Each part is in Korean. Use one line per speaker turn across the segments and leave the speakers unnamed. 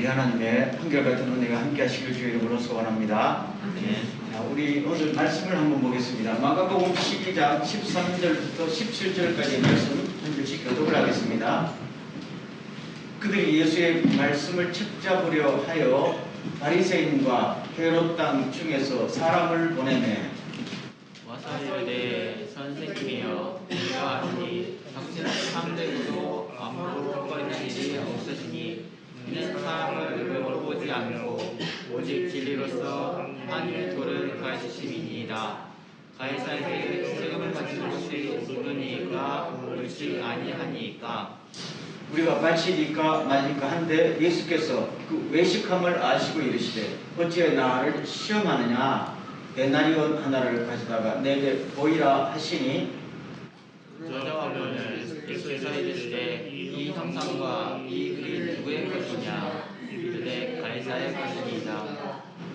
우리 하나님의 한결같은 은혜가 함께 하시길 주의 이름으로 소원합니다. 자, 우리 오늘 말씀을 한번 보겠습니다. 마가복음 12장 13절부터 17절까지 말씀 한 절씩 교독을 하겠습니다. 그들이 예수의 말씀을 책잡으려 하여 바리새인과 헤롯 땅 중에서 사람을 보내매
와서 이르되 선생님이여 우리가 아노니 당신은 참되고도 아무로 꺼리는 일이 없으시니 이는 사람을 의로로 보지 않고 오직 진리로서 하늘의 도를 가르치심이니이다. 가이사에게 세금을 바치는 것이 옳으니까 옳지 아니하니까.
우리가 바치니까 말니까 한데 예수께서 그 외식함을 아시고 이르시되 어찌하여 나를 시험하느냐. 데나리온 하나를 가져다가 내게 보이라 하시니
저자와 면을 예수께서 이르시되 이 형상과 이 글이 누구의 것이냐. 이르되 가이사의 것이니이다.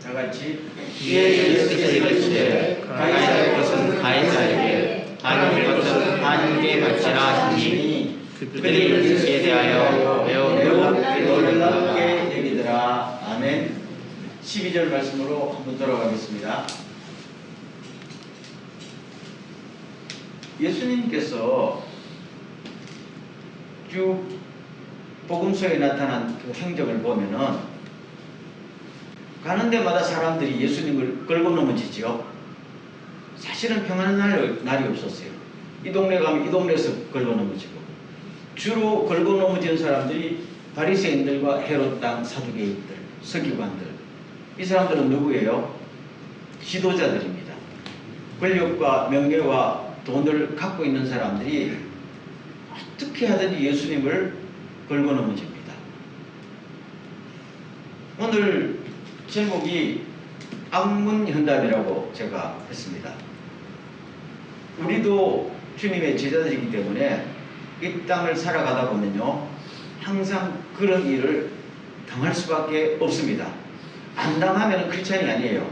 다 같이
이에 예수께서 이르시되 가이사의 것은 가이사에게 하나님의 것은 하나님께 바치라 하시니 그들이 예수에 대하여 매우
놀랍게 여기더라. 아멘. 12절 말씀으로 한번 돌아가겠습니다. 예수님께서 쭉 복음서에 나타난 그 행적을 보면은 가는 데마다 사람들이 예수님을 끌고 넘어지죠. 사실은 평안한 날이 없었어요. 이 동네 가면 이 동네에서 끌고 넘어지고 주로 걸고 넘어진 사람들이 바리새인들과 헤롯 땅 사두개인들, 서기관들. 이 사람들은 누구예요? 지도자들입니다. 권력과 명예와 돈을 갖고 있는 사람들이 어떻게 하든지 예수님을 걸고 넘어집니다. 오늘 제목이 악문현답이라고 제가 했습니다. 우리도 주님의 제자들이기 때문에 이 땅을 살아가다 보면요 항상 그런 일을 당할 수밖에 없습니다. 안 당하면 크리스찬이 아니에요.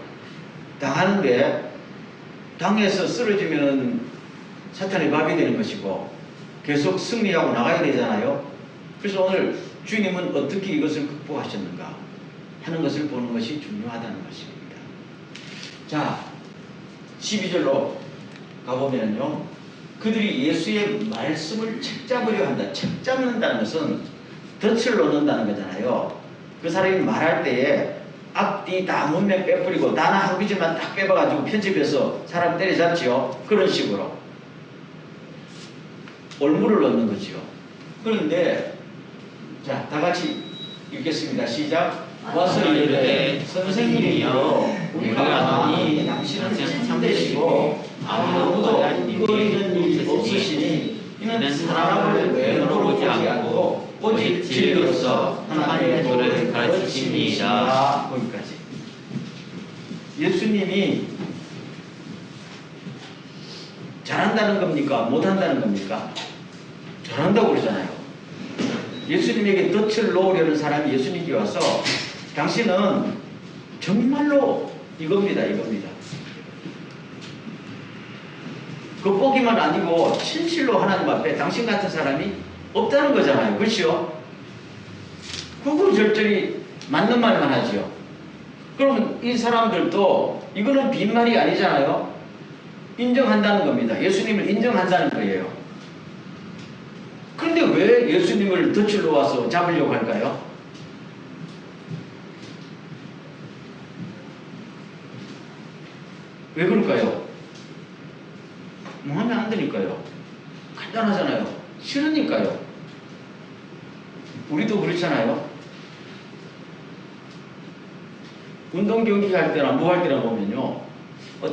당하는데 당해서 쓰러지면 사탄의 밥이 되는 것이고 계속 승리하고 나가야 되잖아요. 그래서 오늘 주님은 어떻게 이것을 극복하셨는가 하는 것을 보는 것이 중요하다는 것입니다. 자, 12절로 가보면요 그들이 예수의 말씀을 책잡으려 한다. 책잡는다는 것은 덫을 놓는다는 거잖아요. 그 사람이 말할 때에 앞뒤 다 문맥 빼버리고 나나 한 구절만 딱 빼봐가지고 편집해서 사람 때려잡지요. 그런 식으로 올무를 넣는 거지요. 그런데 자, 다 같이 읽겠습니다. 시작. 와서 이르되 선생님이여 우리가 아노니 당신은 참되시고 아무도 이거리는 일이 없으시니 이는 사람을 외모로 보지 않고 오직 진리로서 하나님의 도를 가르치십니다. 거기까지. 예수님이 잘한다는 겁니까? 못한다는 겁니까? 잘한다고 그러잖아요. 예수님에게 덫을 놓으려는 사람이 예수님께 와서 당신은 정말로 이겁니다. 겉보기만 아니고 진실로 하나님 앞에 당신 같은 사람이 없다는 거잖아요. 그렇죠? 그건 절절히 맞는 말만 하죠. 그럼 이 사람들도 이거는 빈말이 아니잖아요. 인정한다는 겁니다. 예수님을 인정한다는 거예요. 그런데 왜 예수님을 덫을 놓아서 잡으려고 할까요? 왜 그럴까요? 뭐 하면 안 되니까요. 간단하잖아요. 싫으니까요. 우리도 그렇잖아요. 운동 경기 할 때나 뭐 할 때나 보면요.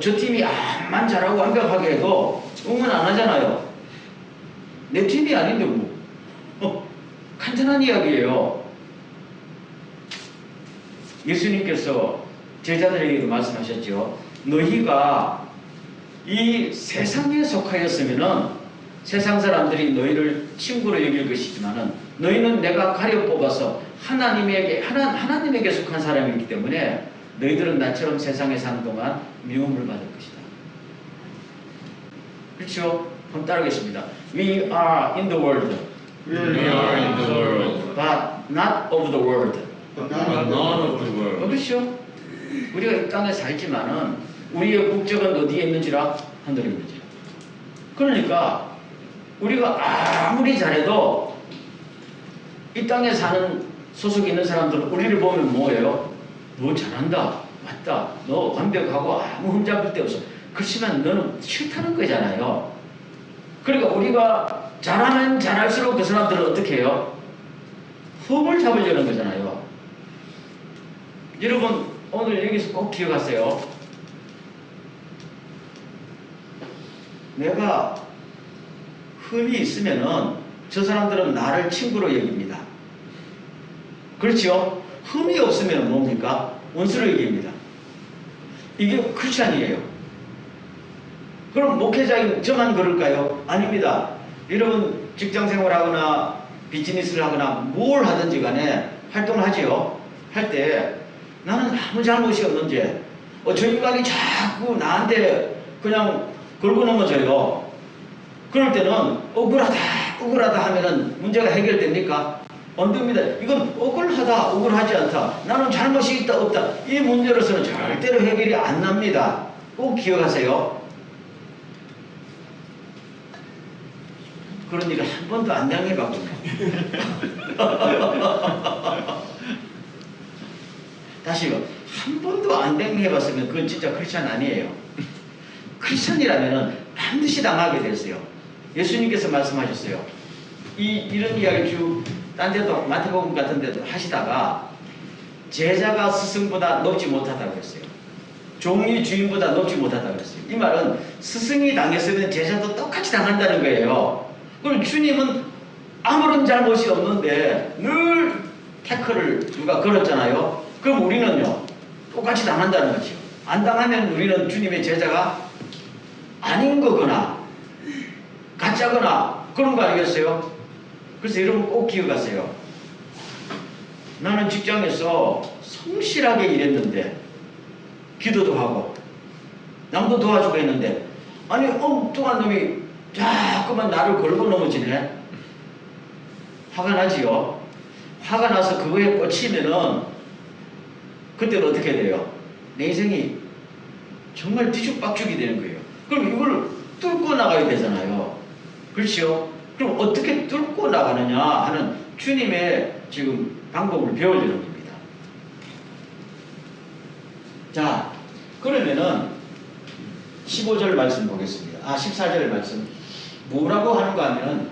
저 팀이 암만 잘하고 완벽하게 해도 응원 안 하잖아요. 내 팀이 아닌데 뭐. 간단한 이야기예요. 예수님께서 제자들에게도 말씀하셨죠. 너희가 이 세상에 속하였으면은 세상 사람들이 너희를 친구로 여길 것이지만은 너희는 내가 가려 뽑아서 하나님에게 속한 사람이기 때문에 너희들은 나처럼 세상에 사는 동안 미움을 받을 것이다. 그렇죠? 한번 따르겠습니다. We are in the world.
We are in the world.
But not of the world.
None of the world.
그렇죠? 우리가 이 땅에 살지만은 우리의 국적은 어디에 있는지라? 하늘에 있는지라. 그러니까 우리가 아무리 잘해도 이 땅에 사는 소속이 있는 사람들은 우리를 보면 뭐예요? 너 잘한다, 맞다, 너 완벽하고 아무 흠잡을 데 없어. 그렇지만 너는 싫다는 거잖아요. 그러니까 우리가 잘하면 잘할수록 그 사람들은 어떻게 해요? 흠을 잡으려는 거잖아요. 여러분 오늘 여기서 꼭 기억하세요. 내가 흠이 있으면은 저 사람들은 나를 친구로 여깁니다. 그렇죠? 흠이 없으면 뭡니까? 원수로 여깁니다. 이게 크리스찬이에요. 그럼 목회자인 저만 그럴까요? 아닙니다. 여러분 직장 생활하거나 비즈니스를 하거나 뭘 하든지 간에 활동을 하지요. 할 때 나는 아무 잘못이 없는지 저 인간이 자꾸 나한테 그냥 걸고 넘어져요. 그럴 때는 억울하다 하면은 문제가 해결됩니까? 안 됩니다. 이건 억울하다, 억울하지 않다. 나는 잘못이 있다, 없다. 이 문제로서는 절대로 해결이 안 납니다. 꼭 기억하세요. 그런 일을 한 번도 안 당해봤군요. 다시요. 한 번도 안 당해봤으면 그건 진짜 크리스찬 아니에요. 크리스찬이라면 반드시 당하게 됐어요. 예수님께서 말씀하셨어요. 이런 이야기 쭉 딴 데도 마태복음 같은 데도 하시다가 제자가 스승보다 높지 못하다고 했어요. 종이 주인보다 높지 못하다고 했어요. 이 말은 스승이 당했으면 제자도 똑같이 당한다는 거예요. 그럼 주님은 아무런 잘못이 없는데 늘 태클을 누가 걸었잖아요. 그럼 우리는요 똑같이 당한다는 거죠. 안 당하면 우리는 주님의 제자가 아닌 거거나 가짜거나 그런 거 아니겠어요? 그래서 여러분 꼭 기억하세요. 나는 직장에서 성실하게 일했는데 기도도 하고 남도 도와주고 했는데 아니 엉뚱한 놈이 자꾸만 나를 걸고 넘어지네. 화가 나지요. 화가 나서 그거에 꽂히면은 그때는 어떻게 돼요? 내 인생이 정말 뒤죽박죽이 되는 거예요. 그럼 이걸 뚫고 나가야 되잖아요. 그렇죠? 그럼 어떻게 뚫고 나가느냐 하는 주님의 지금 방법을 배우려는 겁니다. 자, 그러면은 15절 말씀 보겠습니다. 14절 말씀. 뭐라고 하는가 하면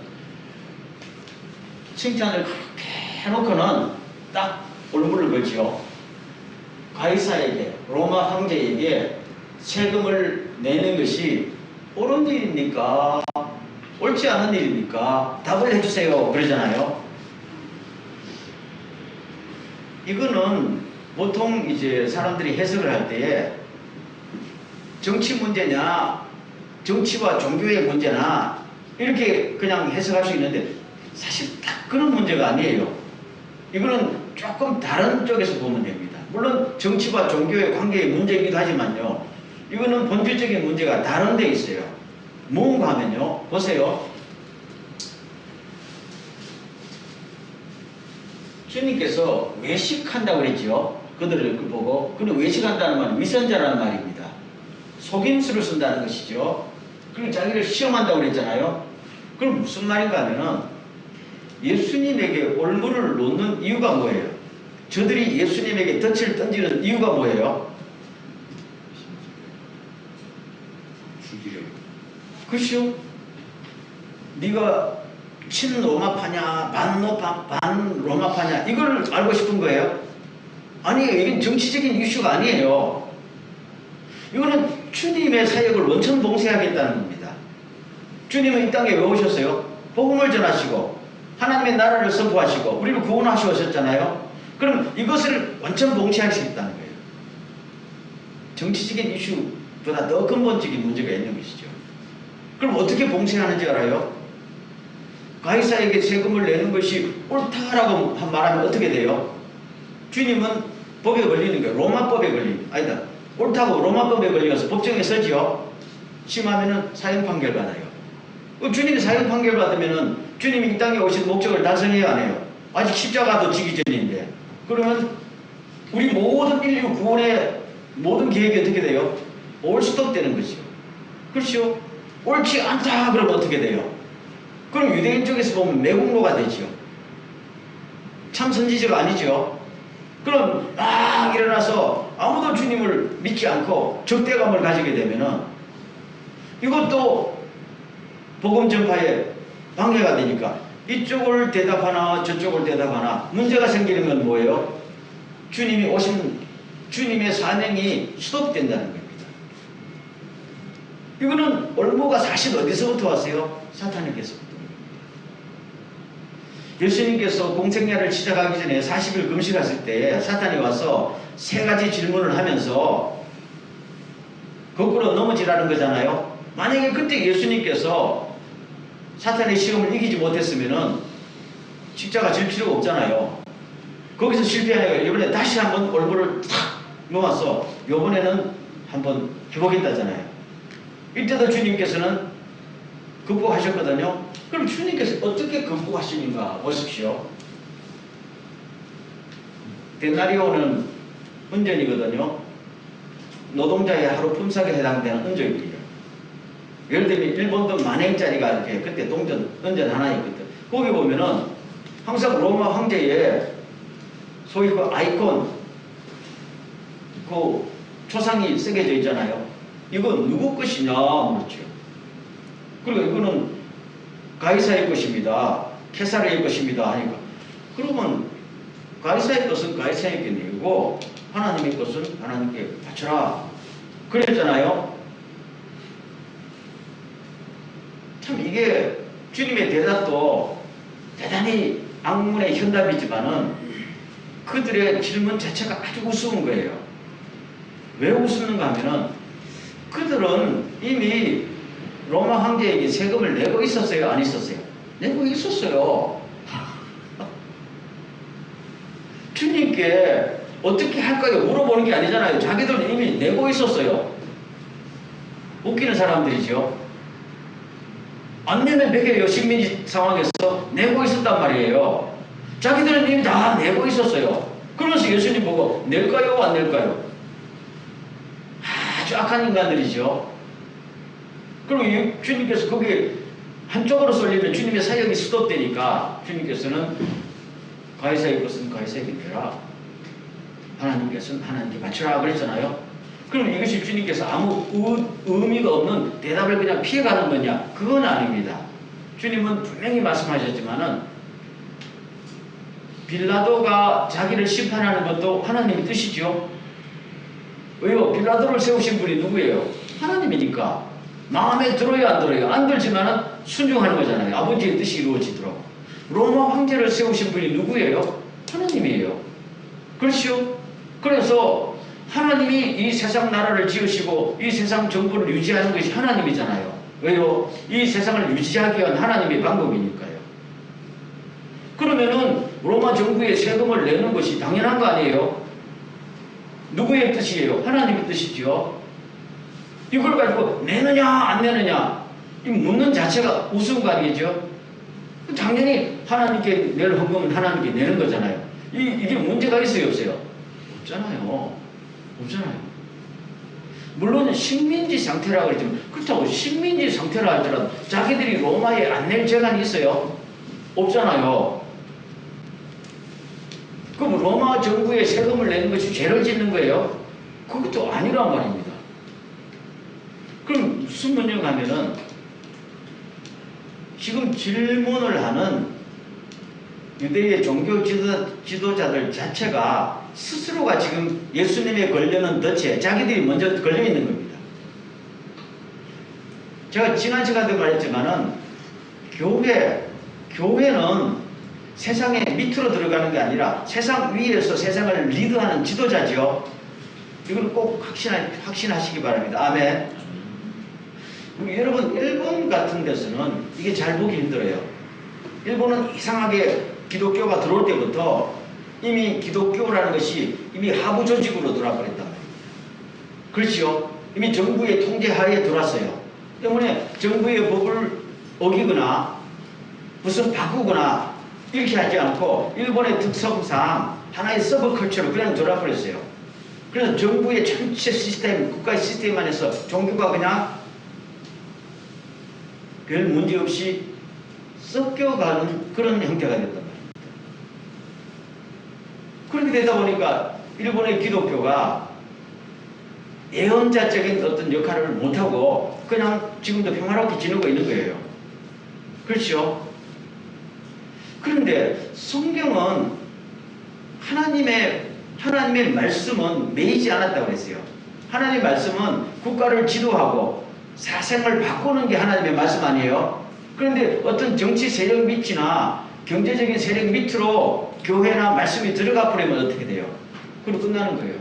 칭찬을 그렇게 해놓고는 딱 얼굴을 걸지요. 가이사에게, 로마 황제에게 세금을 내는 것이 옳은 일입니까? 옳지 않은 일입니까? 답을 해주세요. 그러잖아요. 이거는 보통 이제 사람들이 해석을 할 때에 정치 문제냐, 정치와 종교의 문제나 이렇게 그냥 해석할 수 있는데 사실 딱 그런 문제가 아니에요. 이거는 조금 다른 쪽에서 보면 됩니다. 물론 정치와 종교의 관계의 문제이기도 하지만요. 이거는 본질적인 문제가 다른 데 있어요. 뭔가 하면요. 보세요. 주님께서 외식한다고 그랬지요. 그들을 보고. 근데 외식한다는 말은 위선자라는 말입니다. 속임수를 쓴다는 것이죠. 그리고 자기를 시험한다고 그랬잖아요. 그럼 무슨 말인가 하면은 예수님에게 올무를 놓는 이유가 뭐예요? 저들이 예수님에게 덫을 던지는 이유가 뭐예요?
죽이려고.
그렇죠? 네가 친로마파냐 반로마파냐 이걸 알고 싶은 거예요? 아니에요. 이건 정치적인 이슈가 아니에요. 이거는 주님의 사역을 원천 봉쇄하겠다는 겁니다. 주님은 이 땅에 왜 오셨어요? 복음을 전하시고 하나님의 나라를 선포하시고 우리를 구원하시었잖아요. 그럼 이것을 원천 봉쇄하시겠다는 거예요. 정치적인 이슈보다 더 근본적인 문제가 있는 것이죠. 그럼 어떻게 봉쇄하는지 알아요? 가이사에게 세금을 내는 것이 옳다라고 말하면 어떻게 돼요? 주님은 법에 걸리는 거예요. 로마법에 걸리는 거예요. 아니다. 옳다고 로마법에 걸려서 법정에 서지요. 심하면은 사형 판결 받아요. 주님이 사형 판결 받으면은 주님이 이 땅에 오신 목적을 달성해야 안 해요. 아직 십자가도 지기 전인데. 그러면 우리 모든 인류 구원의 모든 계획이 어떻게 돼요? 올스톱 되는 거죠. 그렇죠? 옳지 않다 그러면 어떻게 돼요? 그럼 유대인 쪽에서 보면 매국노가 되죠. 참 선지자가 아니죠. 그럼 막 일어나서 아무도 주님을 믿지 않고 적대감을 가지게 되면은 이것도 복음 전파에 방해가 되니까 이쪽을 대답하나 저쪽을 대답하나 문제가 생기는 건 뭐예요? 주님이 오신 주님의 사명이 수독된다는 겁니다. 이거는 올무가 사실 어디서부터 왔어요? 사탄에게서부터. 예수님께서 공생애를 시작하기 전에 40일 금식하실 때 사탄이 와서 세 가지 질문을 하면서 거꾸로 넘어지라는 거잖아요. 만약에 그때 예수님께서 사탄의 시험을 이기지 못했으면은 십자가 질 필요가 없잖아요. 거기서 실패하니까 이번에 다시 한번 올무를 탁 놓아서 이번에는 한번 해보겠다잖아요. 이때도 주님께서는 극복하셨거든요. 그럼 주님께서 어떻게 극복하시는가 보십시오. 데나리오는 은전이거든요. 노동자의 하루 품삯에 해당되는 은전이에요. 예를 들면 일본 돈 10,000엔짜리가 이렇게 그때 동전 은전 하나 있거든. 거기 보면은 항상 로마 황제의 소위 그 아이콘 그 초상이 새겨져 있잖아요. 이건 누구 것이냐 물었죠. 그리고 이거는 가이사의 것입니다. 케사르의 것입니다 하니까 그러면 가이사의 것은 가이사에게 내고 하나님의 것은 하나님께 바쳐라 그랬잖아요. 참 이게 주님의 대답도 대단히 악문의 현답이지만은 그들의 질문 자체가 아주 우스운 거예요. 왜 우스운가 하면은 그들은 이미 로마 황제에게 세금을 내고 있었어요? 안 있었어요? 내고 있었어요. 주님께 어떻게 할까요? 물어보는 게 아니잖아요. 자기들은 이미 내고 있었어요. 웃기는 사람들이죠. 안 내면 매겨요. 식민지 상황에서 내고 있었단 말이에요. 자기들은 이미 다 내고 있었어요. 그러면서 예수님 보고 낼까요? 안 낼까요? 아주 악한 인간들이죠. 그리고 주님께서 거기에 한쪽으로 쏠리면 주님의 사역이 수독되니까 주님께서는 가이사의 것은 가이사에게 내라. 하나님께서는 하나님께 바쳐라 그랬잖아요. 그럼 이것이 주님께서 아무 의미가 없는 대답을 그냥 피해가는 거냐? 그건 아닙니다. 주님은 분명히 말씀하셨지만은 빌라도가 자기를 심판하는 것도 하나님의 뜻이죠. 왜요? 빌라도를 세우신 분이 누구예요? 하나님이니까. 마음에 들어요, 안 들어요? 안 들지만은 순종하는 거잖아요. 아버지의 뜻이 이루어지도록. 로마 황제를 세우신 분이 누구예요? 하나님이에요. 그렇죠? 그래서 하나님이 이 세상 나라를 지으시고 이 세상 정부를 유지하는 것이 하나님이잖아요. 왜요? 이 세상을 유지하기 위한 하나님의 방법이니까요. 그러면은 로마 정부에 세금을 내는 것이 당연한 거 아니에요? 누구의 뜻이에요? 하나님의 뜻이죠. 이걸 가지고 내느냐 안 내느냐 이 묻는 자체가 우스운 거 아니겠죠? 당연히 하나님께 낼 헌금은 하나님께 내는 거잖아요. 이게 문제가 있어요 없어요? 없잖아요. 없잖아요. 물론 식민지 상태라고 그랬지만 그렇다고 식민지 상태라 할지라도 자기들이 로마에 안 낼 재간이 있어요? 없잖아요. 그럼 로마 정부에 세금을 내는 것이 죄를 짓는 거예요? 그것도 아니란 말입니다. 그럼 무슨 문제가 하면은 지금 질문을 하는 유대의 종교 지도자들 자체가 스스로가 지금 예수님에 걸려는 덫에 자기들이 먼저 걸려 있는 겁니다. 제가 지난 시간에도 말했지만은 교회는 세상의 밑으로 들어가는 게 아니라 세상 위에서 세상을 리드하는 지도자죠. 이걸 꼭 확신하시기 바랍니다. 아멘. 여러분 일본 같은 데서는 이게 잘 보기 힘들어요. 일본은 이상하게 기독교가 들어올 때부터 이미 기독교라는 것이 이미 하부 조직으로 들어와버렸단 말이에요. 그렇죠? 이미 정부의 통제하에 들어왔어요. 때문에 정부의 법을 어기거나 무슨 바꾸거나 이렇게 하지 않고 일본의 특성상 하나의 서브컬처로 그냥 돌아버렸어요. 그래서 정부의 전체 시스템, 국가의 시스템 안에서 종교가 그냥 별 문제 없이 섞여가는 그런 형태가 됐단 말입니다. 그렇게 되다 보니까 일본의 기독교가 예언자적인 어떤 역할을 못하고 그냥 지금도 평화롭게 지내고 있는 거예요. 그렇죠? 그런데 성경은 하나님의 말씀은 매이지 않았다고 그랬어요. 하나님의 말씀은 국가를 지도하고 사생을 바꾸는 게 하나님의 말씀 아니에요? 그런데 어떤 정치 세력 밑이나 경제적인 세력 밑으로 교회나 말씀이 들어가 버리면 어떻게 돼요? 그럼 끝나는 거예요.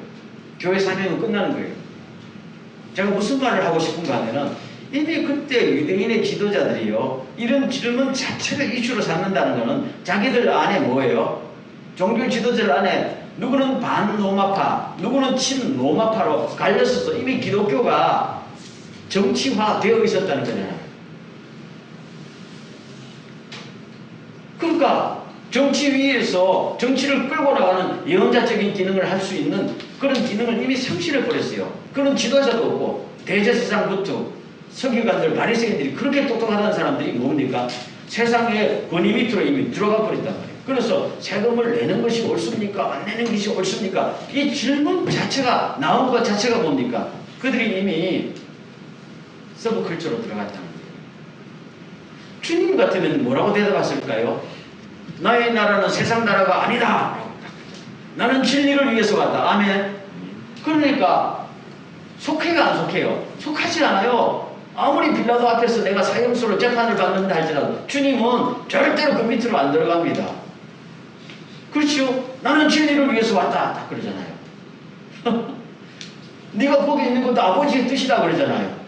교회 사명은 끝나는 거예요. 제가 무슨 말을 하고 싶은가 하면은 이미 그때 유대인의 지도자들이요, 이런 질문 자체를 이슈로 삼는다는 것은 자기들 안에 뭐예요? 종교 지도자들 안에 누구는 반로마파, 누구는 친로마파로 갈렸었어. 이미 기독교가 정치화되어 있었다는 거잖아요. 그러니까 정치 위에서 정치를 끌고 나가는 예언자적인 기능을 할 수 있는 그런 기능을 이미 상실해 버렸어요. 그런 지도자도 없고 대제사장부터 서기관들, 바리새인들이 그렇게 똑똑하다는 사람들이 뭡니까? 세상의 권위 밑으로 이미 들어가 버렸단 말이에요. 그래서 세금을 내는 것이 옳습니까? 안 내는 것이 옳습니까? 이 질문 자체가 나온 것 자체가 뭡니까? 그들이 이미 서브컬처로 들어갔다는 거예요. 주님 같으면 뭐라고 대답했을까요? 나의 나라는 세상 나라가 아니다. 나는 진리를 위해서 왔다. 아멘. 그러니까 속해가 안 속해요? 속하지 않아요. 아무리 빌라도 앞에서 내가 사형수로 재판을 받는다 할지라도 주님은 절대로 그 밑으로 안 들어갑니다. 그렇죠? 나는 진리를 위해서 왔다. 딱 그러잖아요. 네가 거기 있는 것도 아버지의 뜻이다 그러잖아요.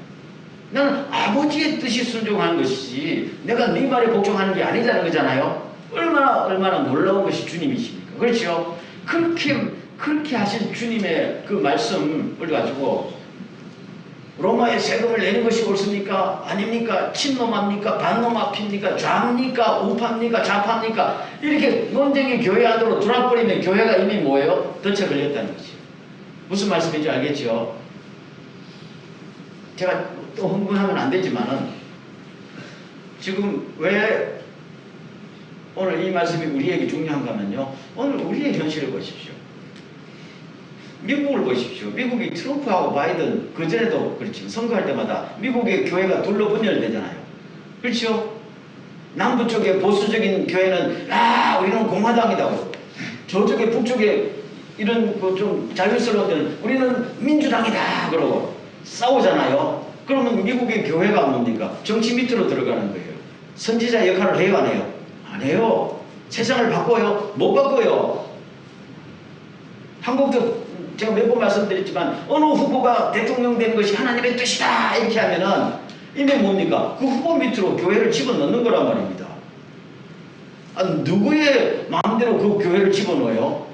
나는 아버지의 뜻이 순종하는 것이지 내가 네 말에 복종하는 게 아니다는 거잖아요. 얼마나 놀라운 것이 주님이십니까? 그렇죠? 그렇게 하신 주님의 그 말씀을 가지고 로마에 세금을 내는 것이 옳습니까? 아닙니까? 친노마입니까? 반노마입니까? 좌입니까? 우파입니까? 좌파입니까? 이렇게 논쟁이 교회 안으로 들어와버리면 교회가 이미 뭐예요? 덫에 걸렸다는 거죠. 무슨 말씀인지 알겠죠? 제가 또 흥분하면 안 되지만은 지금 왜 오늘 이 말씀이 우리에게 중요한가 하면요, 오늘 우리의 현실을 보십시오. 미국을 보십시오. 미국이 트럼프하고 바이든 그전에도 그렇지 선거할 때마다 미국의 교회가 둘로 분열되잖아요. 그렇죠? 남부 쪽에 보수적인 교회는 우리는 공화당이다고, 저쪽에 북쪽에 이런 그 좀 자유스러운 데는 우리는 민주당이다 그러고 싸우잖아요. 그러면 미국의 교회가 뭡니까? 정치 밑으로 들어가는 거예요. 선지자 역할을 해요, 안 해요? 안 해요. 세상을 바꿔요? 못 바꿔요. 한국도 제가 몇 번 말씀드렸지만 어느 후보가 대통령 되는 것이 하나님의 뜻이다 이렇게 하면은 이게 뭡니까? 그 후보 밑으로 교회를 집어넣는 거란 말입니다. 누구의 마음대로 그 교회를 집어넣어요?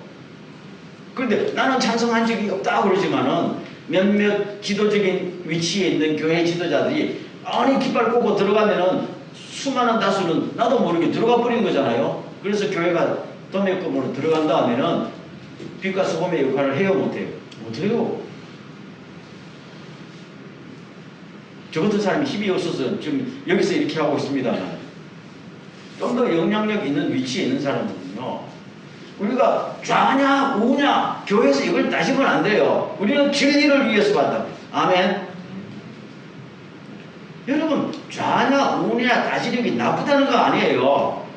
그런데 나는 찬성한 적이 없다 그러지만은 몇몇 지도적인 위치에 있는 교회 지도자들이 아니 깃발 꽂고 들어가면은 수많은 다수는 나도 모르게 들어가 버린 거잖아요. 그래서 교회가 도매금으로 들어간 다음에는 빛과 소금의 역할을 해요, 못해요? 못해요. 저 같은 사람이 힘이 없어서 지금 여기서 이렇게 하고 있습니다. 좀 더 영향력 있는 위치에 있는 사람들은요, 우리가 좌냐 우냐 교회에서 이걸 따지면 안 돼요. 우리는 진리를 위해서 왔다. 아멘. 여러분, 좌냐 우냐 따지는 게 나쁘다는 거 아니에요.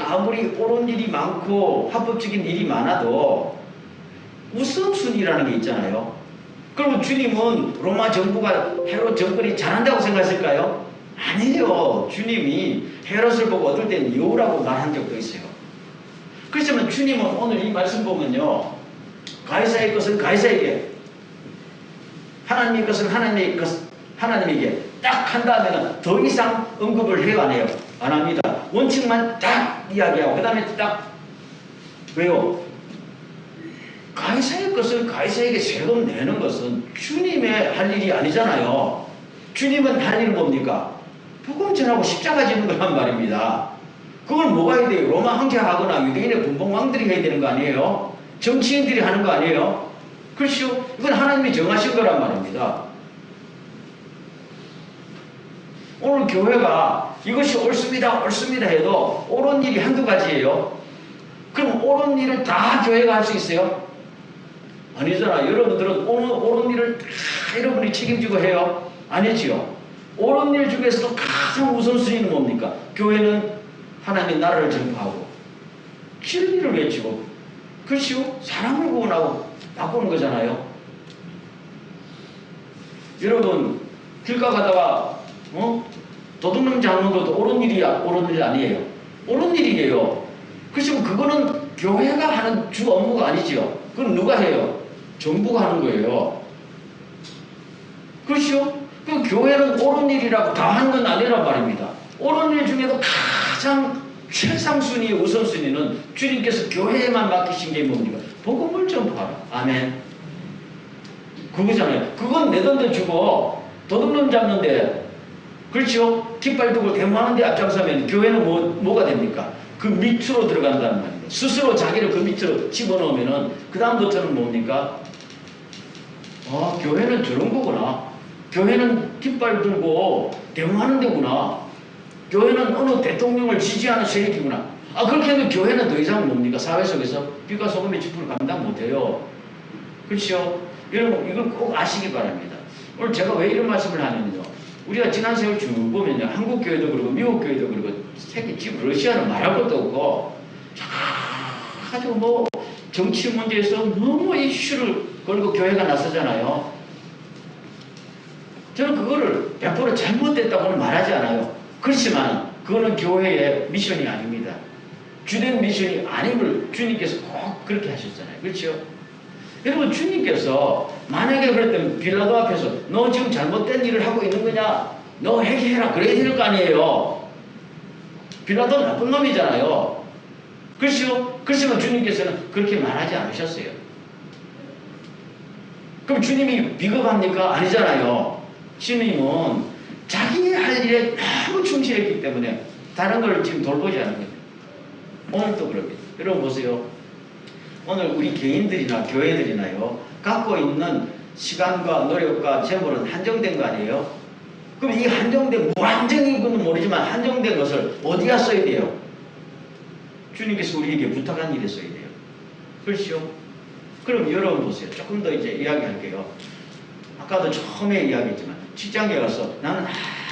아무리 옳은 일이 많고 합법적인 일이 많아도 우선순위라는 게 있잖아요. 그러면 주님은 로마 정부가 헤롯 정권이 잘한다고 생각했을까요? 아니에요. 주님이 헤롯을 보고 어떨 때는 여우라고 말한 적도 있어요. 그렇지만 주님은 오늘 이 말씀 보면요, 가이사의 것은 가이사에게, 하나님의 것은 하나님에게 딱 한 다음에는 더 이상 언급을 해요, 안 해요? 안 합니다. 원칙만 딱 이야기하고 그 다음에 딱 왜요? 가이사의 것을 가이사에게 세금 내는 것은 주님의 할 일이 아니잖아요. 주님은 할 일은 뭡니까? 복음 전하고 십자가 지는 거란 말입니다. 그건 뭐가 해야 돼요? 로마 황제하거나 유대인의 분봉왕들이 해야 되는 거 아니에요? 정치인들이 하는 거 아니에요? 그렇죠? 이건 하나님이 정하신 거란 말입니다. 오늘 교회가 이것이 옳습니다, 옳습니다 해도 옳은 일이 한두 가지예요. 그럼 옳은 일을 다 교회가 할 수 있어요? 아니잖아. 여러분들은 옳은 일을 다 여러분이 책임지고 해요? 아니지요. 옳은 일 중에서도 가장 우선순위는 뭡니까? 교회는 하나님의 나라를 전파하고 진리를 외치고, 그렇지요? 사람을 구원하고 바꾸는 거잖아요. 여러분 길 가다가 도둑놈 잡는 것도 옳은 일이야? 옳은 일 아니에요? 옳은 일이에요. 그렇지만 그거는 교회가 하는 주 업무가 아니지요. 그건 누가 해요? 정부가 하는 거예요. 그렇죠? 그 교회는 옳은 일이라고 다 하는 건 아니란 말입니다. 옳은 일 중에도 가장 최상순위의 우선순위는 주님께서 교회에만 맡기신 게 뭡니까? 복음을 전파하라. 아멘. 그거잖아요. 그건 내 돈도 주고 도둑놈 잡는데, 그렇죠? 깃발 두고 대모하는데 앞장서면 교회는 뭐가 됩니까? 그 밑으로 들어간다는 말입니다. 스스로 자기를 그 밑으로 집어넣으면은 그 다음부터는 뭡니까? 교회는 저런 거구나. 교회는 깃발 들고 대모하는 데구나. 교회는 어느 대통령을 지지하는 세력이구나. 그렇게 하면 교회는 더 이상 뭡니까? 사회 속에서 빛과 소금의 지프를 감당 못해요. 그렇죠? 여러분 이걸 꼭 아시기 바랍니다. 오늘 제가 왜 이런 말씀을 하냐면요. 우리가 지난 세월 쭉 보면요. 한국 교회도 그렇고 미국 교회도 그렇고 세계 지금 러시아는 말할 것도 없고 아주 뭐 정치 문제에서 너무 이슈를 걸고 교회가 나서잖아요. 저는 그거를 100% 잘못됐다고는 말하지 않아요. 그렇지만 그거는 교회의 미션이 아닙니다. 주된 미션이 아님을 주님께서 꼭 그렇게 하셨잖아요. 그렇죠? 여러분 주님께서 만약에 그랬다면 빌라도 앞에서 너 지금 잘못된 일을 하고 있는 거냐? 너 회개해라 그래야 될 거 아니에요. 빌라도 나쁜 놈이잖아요. 그렇죠? 그렇지만 주님께서는 그렇게 말하지 않으셨어요. 그럼 주님이 비겁합니까? 아니잖아요. 주님은 자기 할 일에 너무 충실했기 때문에 다른 걸 지금 돌보지 않은 거예요. 오늘도 그럽니다. 여러분 보세요. 오늘 우리 개인들이나 교회들이나요, 갖고 있는 시간과 노력과 재물은 한정된 거 아니에요? 그럼 이 한정된, 무한정인 건 모르지만 한정된 것을 어디다 써야 돼요? 주님께서 우리에게 부탁한 일에 써야 돼요. 그렇죠? 그럼 여러분 보세요. 조금 더 이제 이야기할게요. 아까도 처음에 이야기했지만 직장에 가서 나는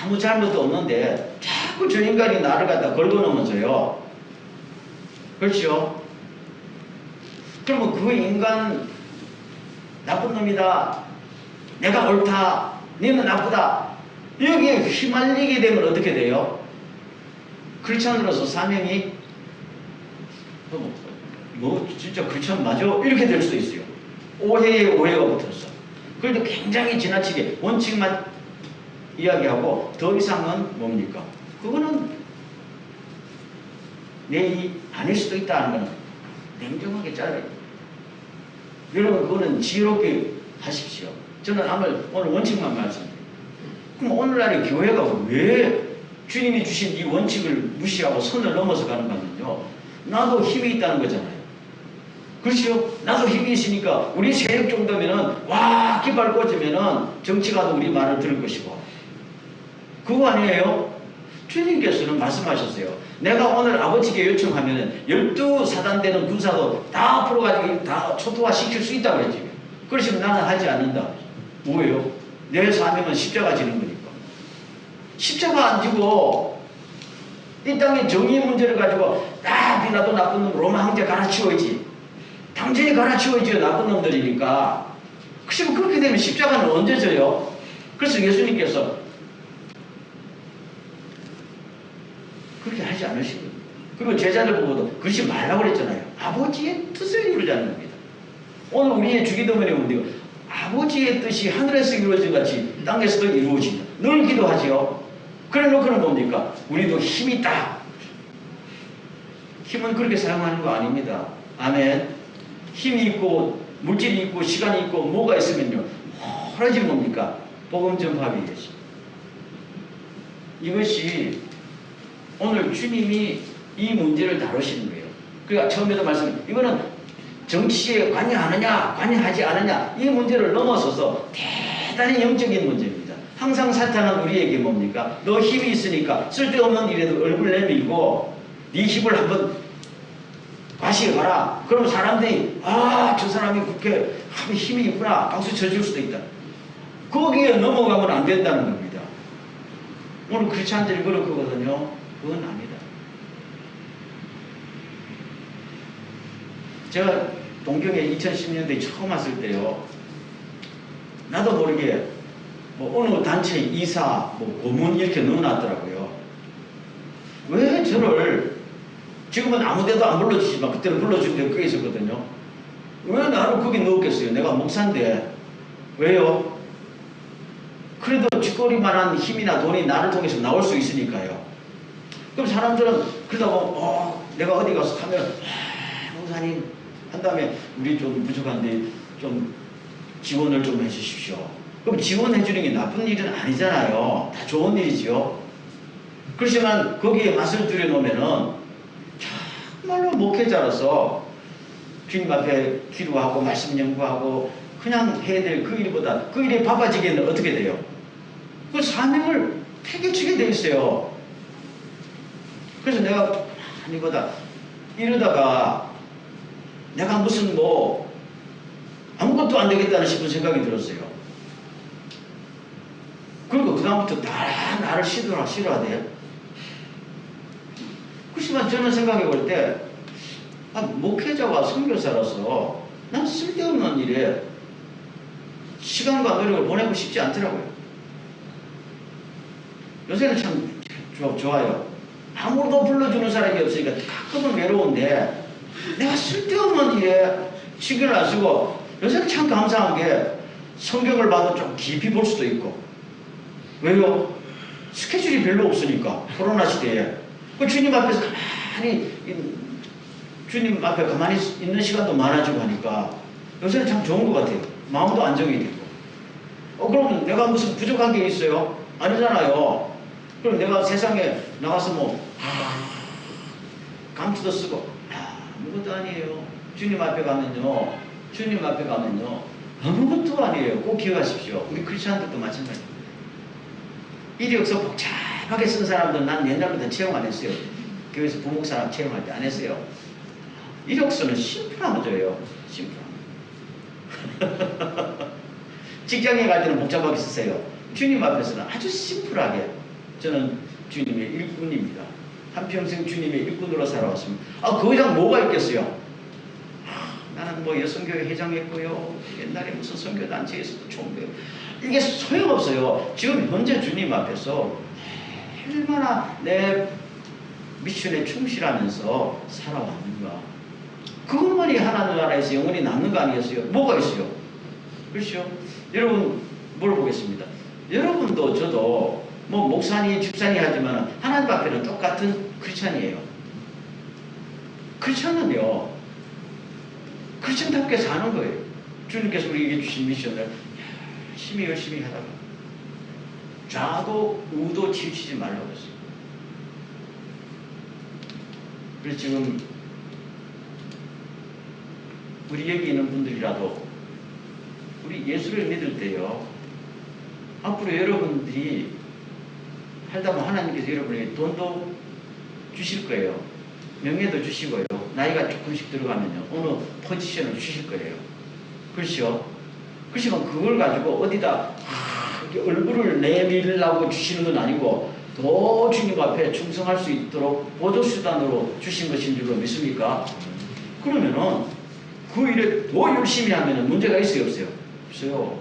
아무 잘못도 없는데 자꾸 저 인간이 나를 갖다 걸고넘어져요. 그렇죠? 그러면 그 인간 나쁜 놈이다, 내가 옳다, 너는 나쁘다, 여기에 휘말리게 되면 어떻게 돼요? 크리스찬으로서 사명이 뭐 진짜 크리스찬 맞아? 이렇게 될 수도 있어요. 오해에 오해가 붙었어. 그래도 굉장히 지나치게 원칙만 이야기하고 더 이상은 뭡니까? 그거는 내 일이 아닐 수도 있다는 건 냉정하게 잘라요. 여러분 그거는 지혜롭게 하십시오. 저는 오늘 원칙만 말씀드려요. 그럼 오늘날의 교회가 왜 주님이 주신 이 원칙을 무시하고 선을 넘어서 가는가 하면요, 나도 힘이 있다는 거잖아요. 그렇죠? 나도 힘이 있으니까 우리 세력 정도면은 와 깃발 꽂으면은 정치가도 우리 말을 들을 것이고, 그거 아니에요? 주님께서는 말씀하셨어요. 내가 오늘 아버지께 요청하면은 12사단되는 군사도 다 풀어가지고 다 초토화 시킬 수 있다고 그랬지. 그러시면 나는 하지 않는다. 뭐예요? 내 사명은 십자가 지는 거니까. 십자가 안 지고 이 땅의 정의 문제를 가지고 빌라도 나쁜 놈 로마 황제 갈아치워야지. 당연히 갈아치워야지요. 나쁜 놈들이니까. 그러시면 그렇게 되면 십자가는 언제 져요? 그래서 예수님께서 그렇게 하지 않으시고, 그리고 제자들 보고도 그러지 말라고 그랬잖아요. 아버지의 뜻을 이루자는 겁니다. 오늘 우리의 주기도문에 보면 아버지의 뜻이 하늘에서 이루어진 같이 땅에서도 이루어진다. 늘 기도하지요. 그래 놓고는 뭡니까? 우리도 힘이 있다. 힘은 그렇게 사용하는 거 아닙니다. 아멘. 힘이 있고 물질이 있고 시간이 있고 뭐가 있으면요, 오로지 뭡니까? 복음 전파하기 위해서. 이것이 오늘 주님이 이 문제를 다루시는 거예요. 그러니까 처음에도 말씀, 이거는 정치에 관여하느냐, 관여하지 않느냐, 이 문제를 넘어서서 대단히 영적인 문제입니다. 항상 사탄은 우리에게 뭡니까? 너 힘이 있으니까 쓸데없는 일에도 얼굴 내밀고 네 힘을 한번 과시해봐라. 그럼 사람들이 저 사람이 그렇게 힘이 있구나 박수 쳐줄 수도 있다. 거기에 넘어가면 안 된다는 겁니다. 오늘 크리스찬들이 그렇거든요. 그건 아니다. 제가 동경에 2010년도에 처음 왔을 때요, 나도 모르게 뭐 어느 단체 이사, 뭐 고문 이렇게 넣어놨더라고요. 왜 저를, 지금은 아무데도 안 불러주지만 그때는 불러준 데 그게 있었거든요. 왜 나를 거기 넣었겠어요? 내가 목사인데. 왜요? 그래도 쥐꼬리만한 힘이나 돈이 나를 통해서 나올 수 있으니까요. 그럼 사람들은 그러다가 내가 어디 가서 하면 목사님 한 다음에 우리 좀 부족한데 좀 지원을 좀 해주십시오. 그럼 지원해 주는 게 나쁜 일은 아니잖아요. 다 좋은 일이지요. 그렇지만 거기에 맛을 들여놓으면은 정말로 목회자로서 주님 앞에 기도하고 말씀 연구하고 그냥 해야 될 그 일보다 그 일이 바빠지게는 어떻게 돼요? 그 사명을 폐기치게 돼 있어요. 그래서 내가 아니보다 이러다가 내가 무슨 뭐 아무것도 안 되겠다는 싶은 생각이 들었어요. 그리고 그다음부터 나를 싫어하대요. 그렇지만 저는 생각해 볼 때 목회자와 선교사로서 난 쓸데없는 일에 시간과 노력을 보내고 싶지 않더라고요. 요새는 참 좋아요. 아무도 불러주는 사람이 없으니까 가끔은 외로운데 내가 쓸데없는 일에 신경을 안 쓰고 요새는 참 감사한 게 성경을 봐도 좀 깊이 볼 수도 있고. 왜요? 스케줄이 별로 없으니까 코로나 시대에 그 주님 앞에서 가만히 주님 앞에 가만히 있는 시간도 많아지고 하니까 요새는 참 좋은 것 같아요. 마음도 안정이 되고. 그러면 내가 무슨 부족한 게 있어요? 아니잖아요. 그럼 내가 세상에 나가서 뭐 감투도 쓰고 아무것도 아니에요. 주님 앞에 가면요, 아무것도 아니에요. 꼭 기억하십시오. 우리 크리스찬들도 마찬가지입니다. 이력서 복잡하게 쓴 사람들은 난 옛날부터 채용 안 했어요. 교회에서 부목사 채용할 때 안 했어요. 이력서는 심플하면 줘요. 심플하면. 직장에 갈 때는 복잡하게 쓰세요. 주님 앞에서는 아주 심플하게. 저는 주님의 일꾼입니다. 한평생 주님의 일꾼으로 살아왔습니다. 그 이상 뭐가 있겠어요? 나는 뭐 여성교회 회장했고요. 옛날에 무슨 선교단체에서도 총무요. 이게 소용없어요. 지금 현재 주님 앞에서 얼마나 내 미션에 충실하면서 살아왔는가. 그것만이 하나님 나라에서 영원히 남는 거 아니겠어요? 뭐가 있어요? 그렇죠? 여러분 물어보겠습니다. 여러분도 저도 뭐 목사니 집사니 하지만 하나님 앞에는 똑같은 크리스찬이에요. 크리스찬은요, 크리스찬답게 사는 거예요. 주님께서 우리에게 주신 미션을 열심히 하다가 좌도 우도 치우치지 말라고 했어요. 그래서 지금 우리 여기 있는 분들이라도 우리 예수를 믿을 때요, 앞으로 여러분들이 살다 보면 하나님께서 여러분에게 돈도 주실 거예요. 명예도 주시고요. 나이가 조금씩 들어가면요, 어느 포지션을 주실 거예요. 그렇죠? 그렇지만 그걸 가지고 어디다 얼굴을 내밀려고 주시는 건 아니고 더 주님 앞에 충성할 수 있도록 보조수단으로 주신 것인 줄로 믿습니까? 그러면은 그 일에 더 열심히 하면 문제가 있어요, 없어요? 없어요.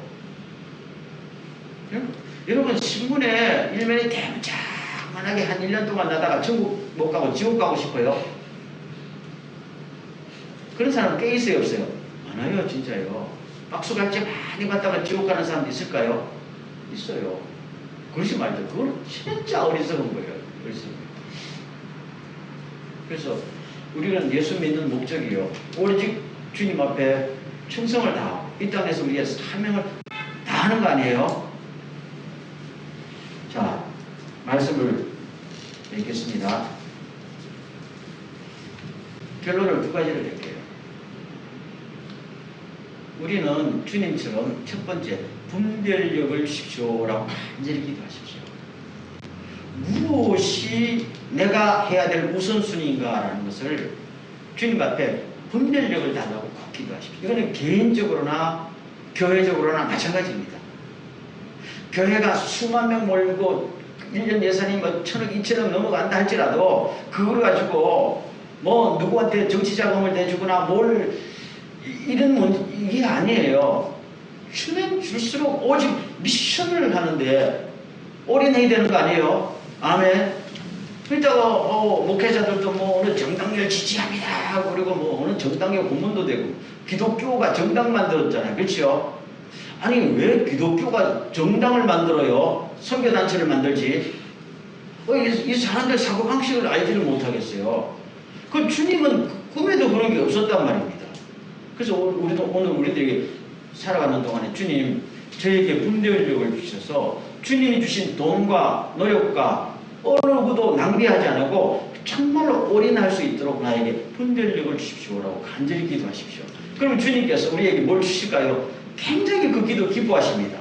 여러분 신문에 일면이 대문짝만하게 한 1년 동안 나다가 천국 못 가고 지옥 가고 싶어요? 그런 사람 꽤 있어요, 없어요? 많아요, 진짜요. 박수갈채 많이 받다가 지옥 가는 사람도 있을까요? 있어요. 그러지 말죠. 그건 진짜 어리석은 거예요. 그래서 우리는 예수 믿는 목적이요, 오직 주님 앞에 충성을 다하고 이 땅에서 우리의 사명을 다하는 거 아니에요? 자, 말씀을 읽겠습니다. 결론을 두 가지를 낼게요. 우리는 주님처럼 첫 번째 분별력을 주십시오라고 간절히 기도하십시오. 무엇이 내가 해야 될 우선순위인가라는 것을 주님 앞에 분별력을 달라고 꼭 기도하십시오. 이거는 개인적으로나 교회적으로나 마찬가지입니다. 교회가 수만 명 몰고 1년 예산이 뭐 1,000억, 2,000억 넘어간다 할지라도 그걸 가지고 뭐 누구한테 정치 자금을 내주거나 뭘 이런 문제 이게 아니에요. 주면 줄수록 오직 미션을 하는데 올인해야 되는 거 아니에요? 아멘. 그러다가 목회자들도 뭐 어느 정당을 지지합니다. 그리고 뭐 어느 정당의 고문도 되고 기독교가 정당 만들었잖아요. 그렇죠? 아니 왜 기독교가 정당을 만들어요? 선교단체를 만들지? 이 사람들 사고방식을 알지를 못하겠어요. 그 주님은 꿈에도 그런 게 없었단 말입니다. 그래서 오늘 우리들에게 살아가는 동안에 주님 저에게 분별력을 주셔서 주님이 주신 돈과 노력과 어느 것도 낭비하지 않고 정말로 올인할 수 있도록 나에게 분별력을 주십시오라고 간절히 기도하십시오. 그럼 주님께서 우리에게 뭘 주실까요? 굉장히 그 기도 기뻐하십니다.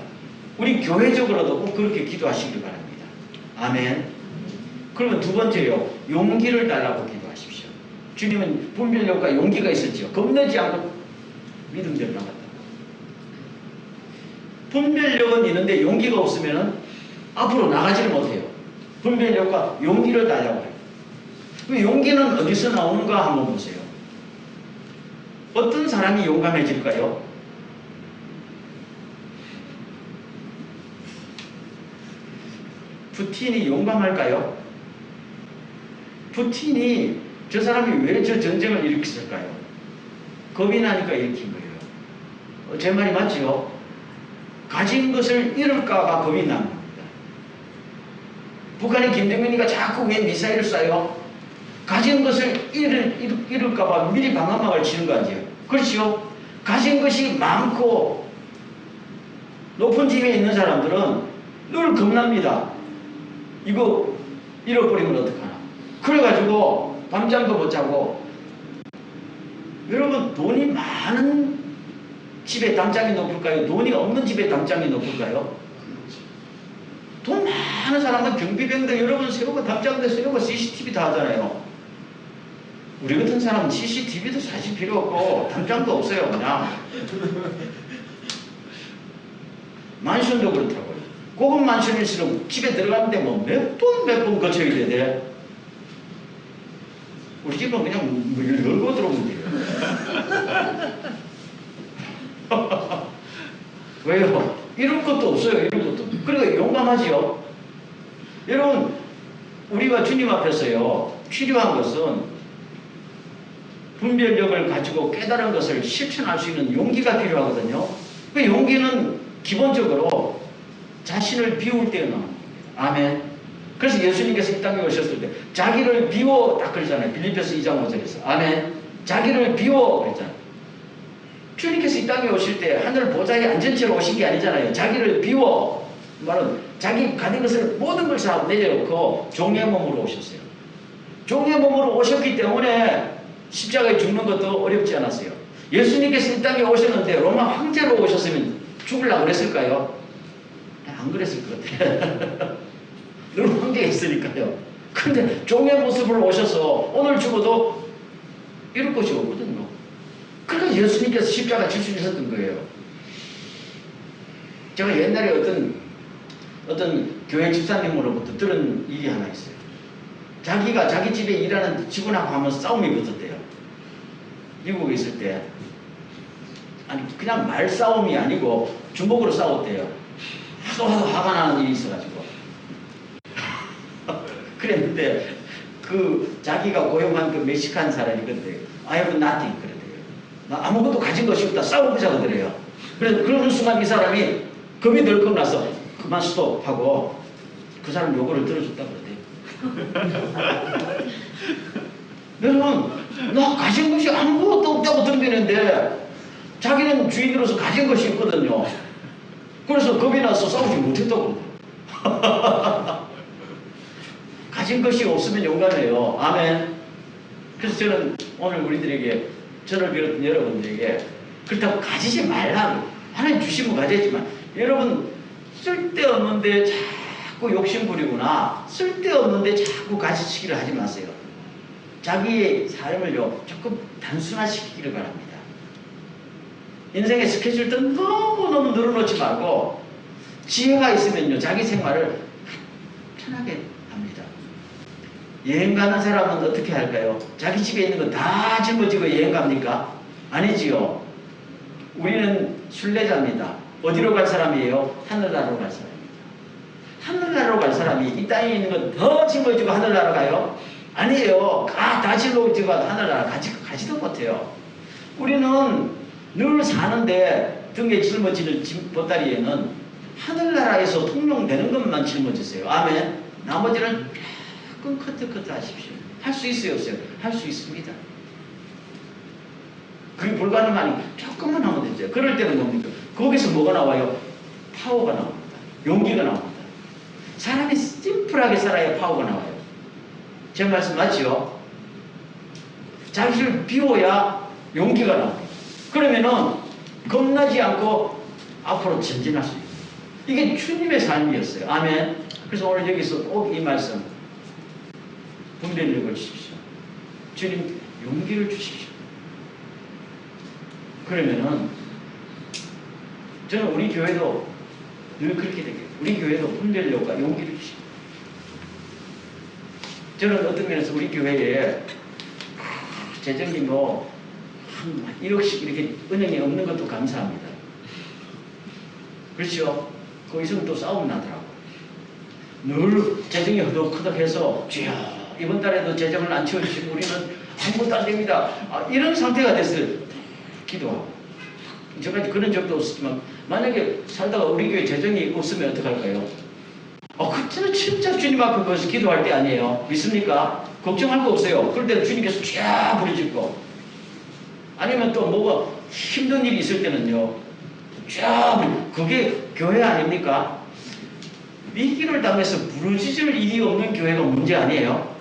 우리 교회적으로도 꼭 그렇게 기도하시길 바랍니다. 아멘. 그러면 두 번째요. 용기를 달라고 기도하십시오. 주님은 분별력과 용기가 있었죠. 겁내지 않고 믿음대로 나갔다. 분별력은 있는데 용기가 없으면 앞으로 나가지를 못해요. 분별력과 용기를 달라고 해요. 그럼 용기는 어디서 나오는가 한번 보세요. 어떤 사람이 용감해질까요? 푸틴이 용감할까요? 푸틴이 저 사람이 왜 저 전쟁을 일으켰을까요? 겁이 나니까 일으킨 거예요. 제 말이 맞지요? 가진 것을 잃을까봐 겁이 난 겁니다. 북한의 김정은이가 자꾸 왜 미사일을 쏴요? 가진 것을 잃을까봐 미리 방어막을 치는 거 아니에요? 그렇죠? 가진 것이 많고 높은 집에 있는 사람들은 늘 겁납니다. 이거 잃어버리면 어떡하나. 그래가지고 밤잠도 못 자고. 여러분 돈이 많은 집에 담장이 높을까요? 돈이 없는 집에 담장이 높을까요? 돈 많은 사람은 경비병들 여러분 세우고 담장대 세우고 CCTV 다 하잖아요. 우리 같은 사람은 CCTV도 사실 필요 없고 담장도 없어요. 그냥 만션도 그렇다고요. 고급 만션일수록 집에 들어가는데 뭐 몇 번 거쳐야 돼. 우리 집은 그냥 문 열고 들어오면 돼요. 왜요? 이런 것도 없어요. 이런 것도. 그러니까 용감하지요. 여러분 우리가 주님 앞에서요 필요한 것은 분별력을 가지고 깨달은 것을 실천할 수 있는 용기가 필요하거든요. 그 용기는 기본적으로 자신을 비울 때 나옵니다. 아멘. 그래서 예수님께서 이 땅에 오셨을 때 자기를 비워 딱 그러잖아요. 빌립보서 2장 5절에서 아멘. 자기를 비워 그랬잖아요. 주님께서 이 땅에 오실 때 하늘 보좌에 앉은 채로 오신 게 아니잖아요. 자기를 비워 말은 자기 가진 것을 모든 걸 다 내려놓고 종의 몸으로 오셨어요. 종의 몸으로 오셨기 때문에 십자가에 죽는 것도 어렵지 않았어요. 예수님께서 이 땅에 오셨는데 로마 황제로 오셨으면 죽으려고 그랬을까요? 안 그랬을 것 같아요. 늘 황제가 있으니까요. 근데 종의 모습으로 오셔서 오늘 죽어도 이럴 것이 없거든요. 그러니까 예수님께서 십자가 질 수 있었던 거예요. 제가 옛날에 어떤 교회 집사님으로부터 들은 일이 하나 있어요. 자기가 자기 집에 일하는 직원하고 하면 싸움이 붙었대요. 미국에 있을 때. 아니 그냥 말싸움이 아니고 주먹으로 싸웠대요. 하도 화가 나는 일이 있어가지고. 그랬는데 그 자기가 고용한 그 멕시칸 사람이 그랬대요. I have nothing 그랬대요. 나 아무것도 가진 것이 없다. 싸우자 그러더래요. 그래서 그러는 순간 이 사람이 겁이 덜컥 나서 그만 스톱하고 그 사람 요구를 들어줬다 그러대요. 여러분 나 가진 것이 아무것도 없다고 덤비는데 자기는 주인으로서 가진 것이 있거든요. 그래서 겁이 나서 싸우지 못했다고 그러더라고요. 가진 것이 없으면 용감해요. 아멘. 그래서 저는 오늘 우리들에게, 저를 비롯한 여러분들에게 그렇다고 가지지 말라고, 하나님 주시면 가졌지만 여러분 쓸데없는데 자꾸 욕심 부리거나 쓸데없는데 자꾸 가지치기를 하지 마세요. 자기의 삶을요 조금 단순화시키기를 바랍니다. 인생의 스케줄도 너무너무 늘어놓지 말고 지혜가 있으면요 자기 생활을 편하게 합니다. 여행 가는 사람은 어떻게 할까요? 자기 집에 있는 거 다 짊어지고 여행 갑니까? 아니지요. 우리는 순례자입니다. 어디로 갈 사람이에요? 하늘나라로 갈 사람입니다. 하늘나라로 갈 사람이 이 땅에 있는 거 더 짊어지고 하늘나라 가요? 아니에요. 다 짊어지고 하늘나라 가지도 못해요. 우리는 늘 사는데 등에 짊어지는 보따리에는 하늘나라에서 통용되는 것만 짊어지세요. 아멘. 나머지는 조금 커트 하십시오. 할 수 있어요, 없어요? 할 수 있습니다. 그게 불가능하니 조금만 하면 되죠. 그럴 때는 뭡니까? 거기서 뭐가 나와요? 파워가 나옵니다. 용기가 나옵니다. 사람이 심플하게 살아야 파워가 나와요. 제 말씀 맞지요? 자기를 비워야 용기가 나옵니다. 그러면은 겁나지 않고 앞으로 전진할 수 있어요. 이게 주님의 삶이었어요. 아멘. 그래서 오늘 여기서 꼭 이 말씀 분별력을 주십시오. 주님 용기를 주십시오. 그러면은 저는 우리 교회도 늘 그렇게 되겠죠. 우리 교회도 분별력과 용기를 주십시오. 저는 어떤 면에서 우리 교회에 재정이 뭐 한 1억씩 이렇게 은행에 없는 것도 감사합니다. 그렇죠? 거기서는 또 싸움 나더라고. 늘 재정이 허덕허덕해서 주여 이번 달에도 재정을 안 채워주시고 우리는 아무것도 안 됩니다. 이런 상태가 됐어요. 기도하고. 저까지 그런 적도 없었지만 만약에 살다가 우리 교회 재정이 없으면 어떡할까요? 그때는 진짜 주님 앞에 거기서 기도할 때 아니에요. 믿습니까? 걱정할 거 없어요. 그럴 때는 주님께서 쫙 부르실 거. 아니면 또 뭐가 힘든 일이 있을 때는요. 쫙 그게 교회 아닙니까? 위기를 당해서 부르짖을 일이 없는 교회가 문제 아니에요?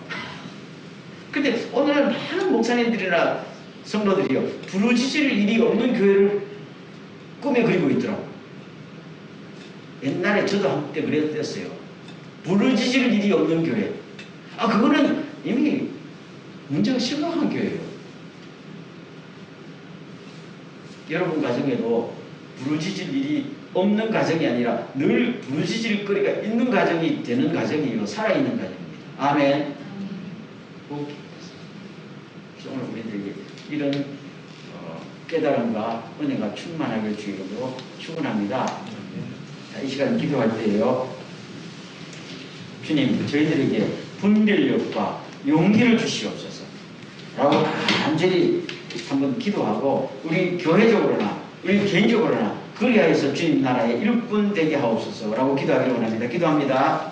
근데 오늘은 많은 목사님들이나 성도들이요. 부르짖을 일이 없는 교회를 꿈에 그리고 있더라고. 옛날에 저도 한때 그랬었어요. 부르짖을 일이 없는 교회. 그거는 이미 문제가 심각한 교회예요. 여러분 가정에도 부르짖을 일이 없는 가정이 아니라 늘 부르짖을 거리가 있는 가정이 되는 가정이요. 살아있는 가정입니다. 아멘. 그래서 오늘 우리들에게 이런 깨달음과 은혜가 충만하길 주의로 축원합니다. 자, 이 시간 기도할 때요. 주님, 저희들에게 분별력과 용기를 주시옵소서. 라고 간절히 한번 기도하고 우리 교회적으로나 우리 개인적으로나 그리하여서 주님 나라의 일꾼 되게 하옵소서. 라고 기도하기를 원합니다. 기도합니다.